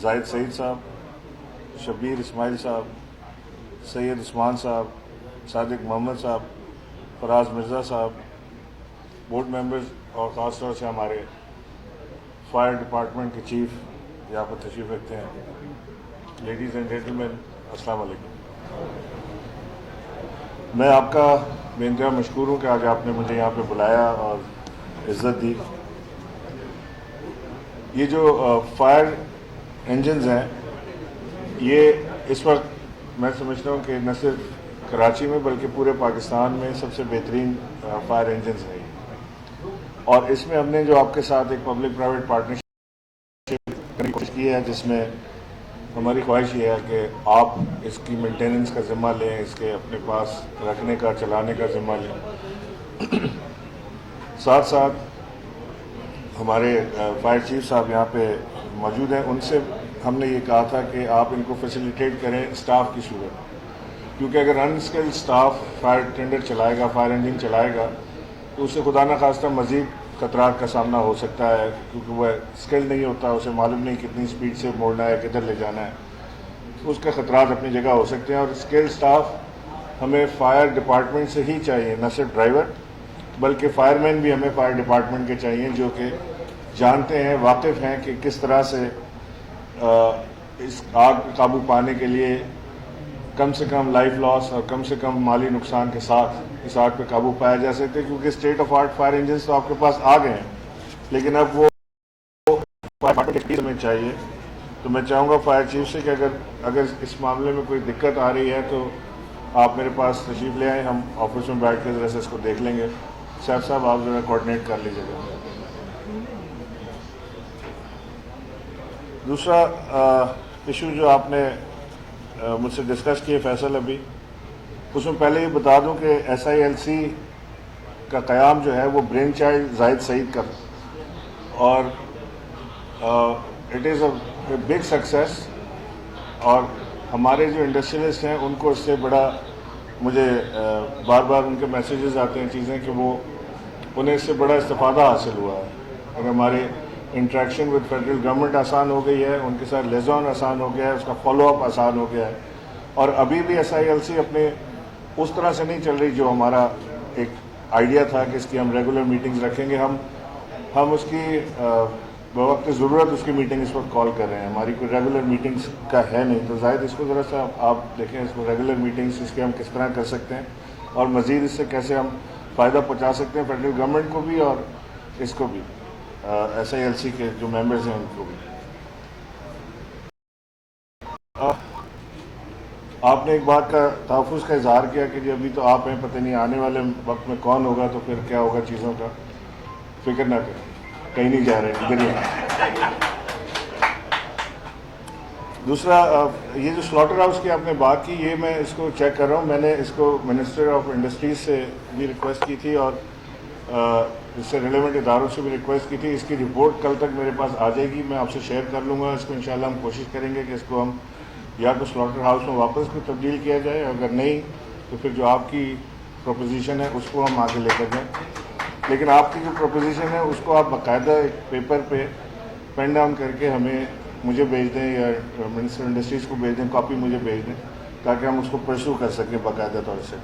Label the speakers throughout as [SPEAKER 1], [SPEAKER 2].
[SPEAKER 1] زاہد سعید صاحب, شبیر اسماعیل صاحب, سید عثمان صاحب, صادق محمد صاحب, فراز مرزا صاحب, بورڈ ممبرز اور خاص طور سے ہمارے فائر ڈپارٹمنٹ کے چیف یہاں پر تشریف رکھتے ہیں. لیڈیز اینڈ جینٹلمین, السلام علیکم. میں آپ کا بے انتہا مشکور ہوں کہ آج آپ نے مجھے یہاں پہ بلایا اور عزت دی. یہ جو فائر انجنز ہیں یہ اس وقت میں سمجھتا ہوں کہ نہ صرف کراچی میں بلکہ پورے پاکستان میں سب سے بہترین فائر انجنز ہیں, اور اس میں ہم نے جو آپ کے ساتھ ایک پبلک پرائیویٹ پارٹنرشپ کرنے کی کوشش کی ہے, جس میں ہماری خواہش یہ ہے کہ آپ اس کی مینٹیننس کا ذمہ لیں, اس کے اپنے پاس رکھنے کا چلانے کا ذمہ لیں. ساتھ ساتھ ہمارے فائر چیف صاحب یہاں پہ موجود ہیں, ان سے ہم نے یہ کہا تھا کہ آپ ان کو فیسیلیٹیٹ کریں اسٹاف کی صورت, کیونکہ اگر ان اسکلڈ اسٹاف فائر ٹینڈر چلائے گا, فائر انجن چلائے گا, تو اس سے خدا نخواستہ مزید خطرات کا سامنا ہو سکتا ہے, کیونکہ وہ اسکل نہیں ہوتا, اسے معلوم نہیں کتنی اسپیڈ سے موڑنا ہے, کدھر لے جانا ہے, تو اس کے خطرات اپنی جگہ ہو سکتے ہیں. اور اسکل اسٹاف ہمیں فائر ڈپارٹمنٹ سے ہی چاہیے, نہ صرف ڈرائیور بلکہ فائر مین بھی ہمیں فائر ڈپارٹمنٹ کے چاہیے, جو کہ جانتے ہیں, واقف ہیں کہ کس طرح سے اس آگ پہ قابو پانے کے لیے کم سے کم لائف لاس اور کم سے کم مالی نقصان کے ساتھ اس آگ پہ قابو پایا جا سکتے. کیونکہ state of art fire engines تو آپ کے پاس آ گئے ہیں, لیکن اب وہ فائر میں چاہیے. تو میں چاہوں گا فائر چیف سے کہ اگر اس معاملے میں کوئی دقت آ رہی ہے تو آپ میرے پاس تشریف لے آئیں, ہم آفس میں بیٹھ کے ذرا سے اس کو دیکھ لیں گے. صاحب صاحب آپ ذرا کوآرڈینیٹ کر لیجیے گا. دوسرا ایشو جو آپ نے مجھ سے ڈسکس کیے فیصل, ابھی اس میں پہلے یہ بتا دوں کہ SILC کا قیام جو ہے وہ برین چائلڈ زاہد سعید کا, اور it is a big success. اور ہمارے جو انڈسٹریلسٹ ہیں ان کو اس سے بڑا, مجھے بار بار ان کے میسیجز آتے ہیں چیزیں کہ وہ انہیں اس سے بڑا استفادہ حاصل ہوا ہے, اور ہمارے انٹریکشن ود فیڈرل گورنمنٹ آسان ہو گئی ہے, ان کے ساتھ لیزون آسان ہو گیا ہے, اس کا فالو اپ آسان ہو گیا ہے. اور ابھی بھی SILC اپنے اس طرح سے نہیں چل رہی جو ہمارا ایک آئیڈیا تھا کہ اس کی ہم ریگولر میٹنگز رکھیں گے. ہم اس کی بوقت ضرورت اس کی میٹنگ اس وقت کال کر رہے ہیں, ہماری کوئی ریگولر میٹنگز کا ہے نہیں. تو زاہد اس کو ذرا سا آپ دیکھیں, اس کو ریگولر میٹنگز اس کے ہم کس طرح کر سکتے ہیں, اور مزید اس سے کیسے ہم فائدہ پہنچا سکتے ہیں فیڈرل گورنمنٹ کو بھی اور اس کو بھی, SILC کے جو ممبرز ہیں ان کو بھی. آپ نے ایک بات کا تحفظ کا اظہار کیا کہ جی ابھی تو آپ ہیں, پتہ نہیں آنے والے وقت میں کون ہوگا, تو پھر کیا ہوگا چیزوں کا. فکر نہ کریں, کہیں نہیں جا رہے ہیں, ادھر ہی. دوسرا یہ جو سلاٹر ہاؤس کی آپ نے بات کی, یہ میں اس کو چیک کر رہا ہوں. میں نے اس کو منسٹر آف انڈسٹریز سے بھی ریکویسٹ کی تھی, اور اس سے ریلیونٹ اداروں سے بھی ریکویسٹ کی تھی. اس کی رپورٹ کل تک میرے پاس آ جائے گی, میں آپ سے شیئر کر لوں گا. اس کو انشاءاللہ ہم کوشش کریں گے کہ اس کو ہم یا تو سلاٹر ہاؤس میں واپس کو تبدیل کیا جائے, اگر نہیں تو پھر جو آپ کی پروپوزیشن ہے اس کو ہم آگے لے کر جائیں. لیکن آپ کی جو پروپوزیشن ہے اس کو آپ باقاعدہ ایک پیپر پہ پین ڈاؤن کر کے مجھے بھیج دیں, یا منسٹر انڈسٹریز کو بھیج دیں, کاپی مجھے بھیج دیں, تاکہ ہم اس کو پرسو کر سکیں باقاعدہ طور سے.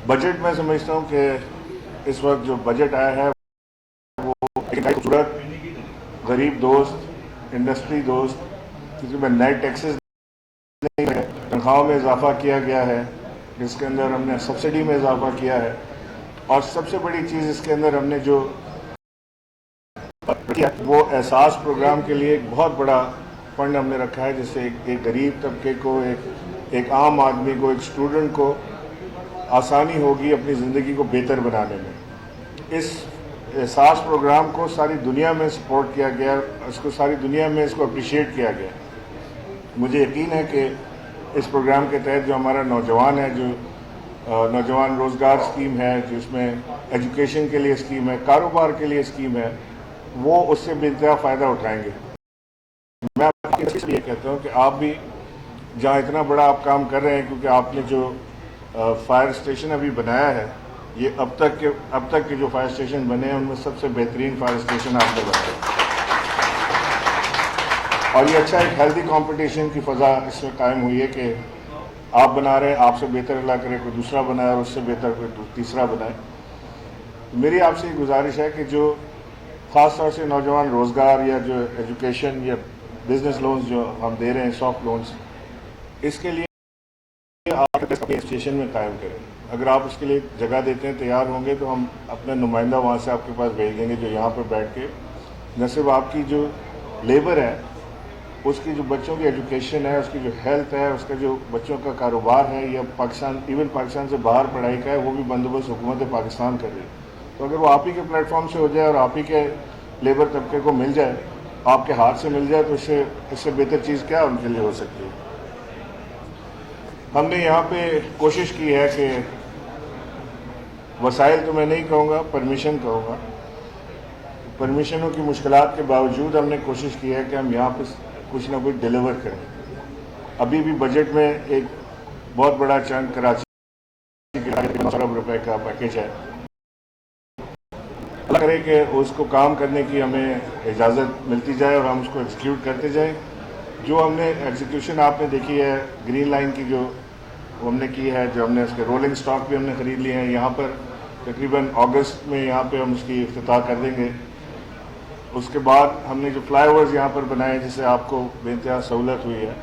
[SPEAKER 1] بجٹ میں سمجھتا ہوں کہ اس وقت جو بجٹ آیا ہے وہ خوبصورت, غریب دوست, انڈسٹری دوست, کیونکہ میں نئے ٹیکسز نہیں ہے, تنخواہوں میں اضافہ کیا گیا ہے, جس کے اندر ہم نے سبسڈی میں اضافہ کیا ہے, اور سب سے بڑی چیز اس کے اندر ہم نے جو وہ احساس پروگرام کے لیے ایک بہت بڑا فنڈ ہم نے رکھا ہے, جس سے ایک غریب طبقے کو, ایک عام آدمی کو, ایک اسٹوڈنٹ کو آسانی ہوگی اپنی زندگی کو بہتر بنانے میں. اس احساس پروگرام کو ساری دنیا میں سپورٹ کیا گیا, اس کو ساری دنیا میں اس کو اپریشیٹ کیا گیا. مجھے یقین ہے کہ اس پروگرام کے تحت جو ہمارا نوجوان ہے, جو نوجوان روزگار اسکیم ہے, جس میں ایجوکیشن کے لیے اسکیم ہے, کاروبار کے لیے اسکیم ہے, وہ اس سے بے انتہا فائدہ اٹھائیں گے. میں آپ کو یہ کہتا ہوں کہ آپ بھی جہاں اتنا بڑا آپ کام کر رہے ہیں, کیونکہ آپ نے جو فائر اسٹیشن ابھی بنایا ہے, یہ اب تک کے جو فائر اسٹیشن بنے ہیں ان میں سب سے بہترین فائر اسٹیشن آپ نے بنایا. اور یہ اچھا ایک ہیلدی کمپٹیشن کی فضا اس میں قائم ہوئی ہے کہ آپ بنا رہے ہیں، آپ سے بہتر اللہ کرے کوئی دوسرا بنائے اور اس سے بہتر کوئی تیسرا بنائے. میری آپ سے یہ گزارش ہے کہ جو خاص طور سے نوجوان روزگار یا جو ایجوکیشن یا بزنس لونز جو ہم دے رہے ہیں، سافٹ لونز، اس کے لیے آپ اپنی اسٹیشن میں قائم کریں. اگر آپ اس کے لیے جگہ دیتے ہیں، تیار ہوں گے، تو ہم اپنا نمائندہ وہاں سے آپ کے پاس بھیج دیں گے، جو یہاں پہ بیٹھ کے نہ صرف آپ کی جو لیبر ہے، اس کی جو بچوں کی ایجوکیشن ہے، اس کی جو ہیلتھ ہے، اس کا جو بچوں کا کاروبار ہے، یا پاکستان ایون پاکستان سے باہر پڑھائی کا ہے، وہ بھی بندوبست حکومت پاکستان کر رہی ہے. تو اگر وہ آپ ہی کے پلیٹ فارم سے ہو جائے اور آپ ہی کے لیبر طبقے کو مل جائے، آپ کے ہاتھ سے مل جائے، تو اس سے بہتر چیز کیا ان کے لیے ہو سکتی ہے. ہم نے یہاں پہ کوشش کی ہے کہ وسائل تو میں نہیں کہوں گا، پرمیشن کہوں گا، پرمیشنوں کی مشکلات کے باوجود ہم نے کوشش کی ہے کہ ہم یہاں پہ کچھ نہ کچھ ڈیلیور کریں. ابھی بھی بجٹ میں ایک بہت بڑا چنک کراچی کے 9 ارب روپے کا پیکیج ہے. اللہ کرے کہ اس کو کام کرنے کی ہمیں اجازت ملتی جائے اور ہم اس کو ایگزیکیوٹ کرتے جائیں. جو ہم نے ایگزیکیوشن آپ نے دیکھی ہے گرین لائن کی، جو ہم نے کی ہے، جو ہم نے اس کے رولنگ سٹاک بھی ہم نے خرید لیے ہیں. یہاں پر تقریباً اگست میں یہاں پہ ہم اس کی افتتاح کر دیں گے. اس کے بعد ہم نے جو فلائی اوورز یہاں پر بنائے، جس سے آپ کو بے انتہا سہولت ہوئی ہے.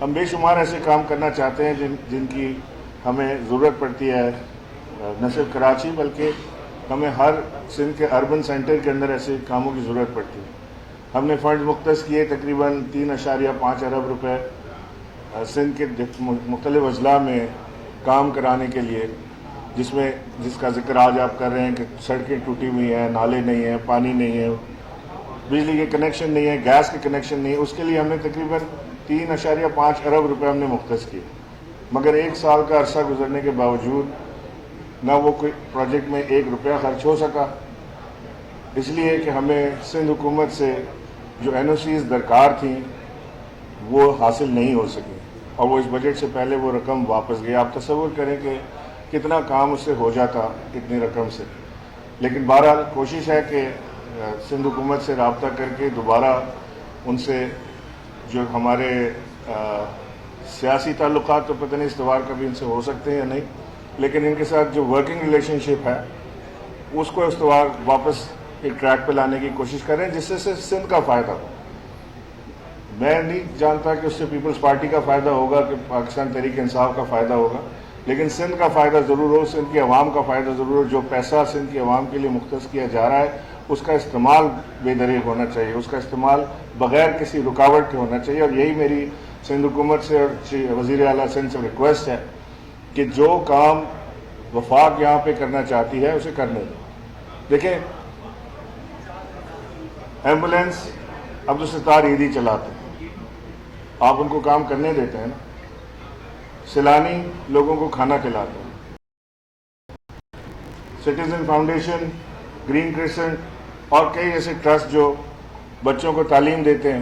[SPEAKER 1] ہم بے شمار ایسے کام کرنا چاہتے ہیں جن کی ہمیں ضرورت پڑتی ہے، نہ صرف کراچی بلکہ ہمیں ہر سندھ کے اربن سینٹر کے اندر ایسے کاموں کی ضرورت پڑتی ہے. ہم نے فنڈ مختص کیے تقریباً 3.5 ارب روپے سندھ کے مختلف اضلاع میں کام کرانے کے لیے، جس کا ذکر آج آپ کر رہے ہیں کہ سڑکیں ٹوٹی ہوئی ہیں، نالے نہیں ہیں، پانی نہیں ہے، بجلی کے کنیکشن نہیں ہے، گیس کے کنیکشن نہیں ہے. اس کے لیے ہم نے تقریباً 3.5 ارب روپے ہم نے مختص کیے. مگر 1 سال کا عرصہ گزرنے کے باوجود نہ وہ کوئی پروجیکٹ میں 1 روپیہ خرچ ہو سکا، اس لیے کہ ہمیں سندھ حکومت سے جو NOCs درکار تھیں وہ حاصل نہیں ہو سکی، اور وہ اس بجٹ سے پہلے وہ رقم واپس گئی. آپ تصور کریں کہ کتنا کام اس سے ہو جاتا اتنی رقم سے. لیکن بہرحال کوشش ہے کہ سندھ حکومت سے رابطہ کر کے دوبارہ ان سے جو ہمارے سیاسی تعلقات، تو پتہ نہیں استوار کبھی ان سے ہو سکتے ہیں یا نہیں، لیکن ان کے ساتھ جو ورکنگ ریلیشن شپ ہے اس کو استوار واپس ایک ٹریک پہ لانے کی کوشش کریں، جس سے صرف سندھ کا فائدہ ہو. میں نہیں جانتا کہ اس سے پیپلز پارٹی کا فائدہ ہوگا کہ پاکستان تحریک انصاف کا فائدہ ہوگا، لیکن سندھ کا فائدہ ضرور ہو، سندھ کی عوام کا فائدہ ضرور ہو. جو پیسہ سندھ کی عوام کے لیے مختص کیا جا رہا ہے، اس کا استعمال بے دریغ ہونا چاہیے، اس کا استعمال بغیر کسی رکاوٹ کے ہونا چاہیے. اور یہی میری سندھ حکومت سے اور وزیر اعلیٰ سندھ سے ریکویسٹ ہے کہ جو کام وفاق یہاں پہ کرنا چاہتی ہے اسے کرنے دیں. دیکھیں، ایمبولینس عبدالستار عیدی چلاتے ہیں، آپ ان کو کام کرنے دیتے ہیں نا. سیلانی لوگوں کو کھانا کھلاتے ہیں. سٹیزن فاؤنڈیشن، گرین کرسنٹ اور کئی ایسے ٹرسٹ جو بچوں کو تعلیم دیتے ہیں،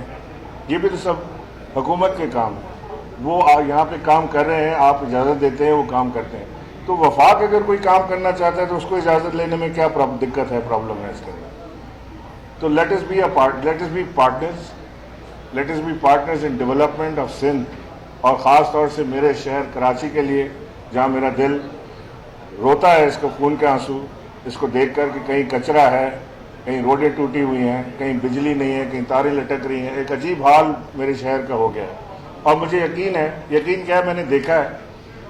[SPEAKER 1] یہ بھی تو سب حکومت کے کام ہیں. وہ یہاں پہ کام کر رہے ہیں، آپ اجازت دیتے ہیں، وہ کام کرتے ہیں. تو وفاق اگر کوئی کام کرنا چاہتا ہے تو اس کو اجازت لینے میں کیا دقت ہے، پرابلم ہے اس کے اندر. تو let us be partners in development of Sindh, اور خاص طور سے میرے شہر کراچی کے لیے، جہاں میرا دل روتا ہے اس کو خون کے آنسو اس کو دیکھ کر کہ کہیں کچرا ہے، کہیں روڈیں ٹوٹی ہوئی ہیں، کہیں بجلی نہیں ہے، کہیں تاریں لٹک رہی ہیں. ایک عجیب حال میرے شہر کا ہو گیا ہے. اور مجھے یقین کیا ہے، میں نے دیکھا ہے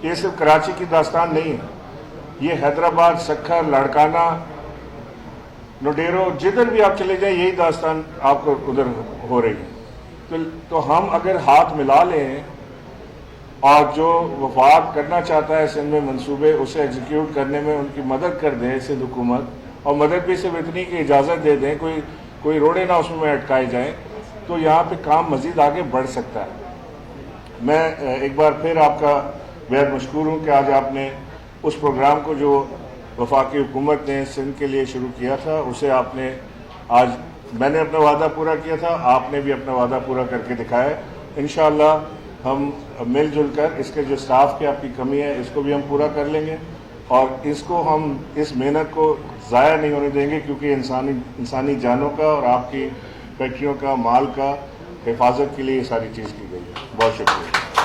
[SPEAKER 1] کہ یہ صرف کراچی کی داستان نہیں ہے، یہ حیدرآباد، سکھر، لاڑکانہ، نوڈیرو، جدھر بھی آپ چلے جائیں یہی داستان آپ کو ادھر ہو رہی ہے. تو ہم اگر ہاتھ ملا لیں اور جو وفاق کرنا چاہتا ہے سندھ میں منصوبے، اسے ایگزیکیوٹ کرنے میں ان کی مدد کر دیں سندھ حکومت، اور مدد بھی صرف اتنی کہ اجازت دے دیں، کوئی روڑے نہ اس میں اٹکائے جائیں، تو یہاں پہ کام مزید آگے بڑھ سکتا ہے. میں ایک بار پھر آپ کا بہت مشکور ہوں کہ آج آپ نے اس پروگرام کو جو وفاقی حکومت نے سندھ کے لیے شروع کیا تھا، اسے آپ نے آج، میں نے اپنا وعدہ پورا کیا تھا، آپ نے بھی اپنا وعدہ پورا کر کے دکھایا. انشاءاللہ ہم مل جل کر اس کے جو سٹاف کی آپ کی کمی ہے اس کو بھی ہم پورا کر لیں گے، اور ہم اس محنت کو ضائع نہیں ہونے دیں گے، کیونکہ انسانی جانوں کا اور آپ کی فیکٹریوں کا، مال کا حفاظت کے لیے یہ ساری چیز کی گئی ہے. بہت شکریہ.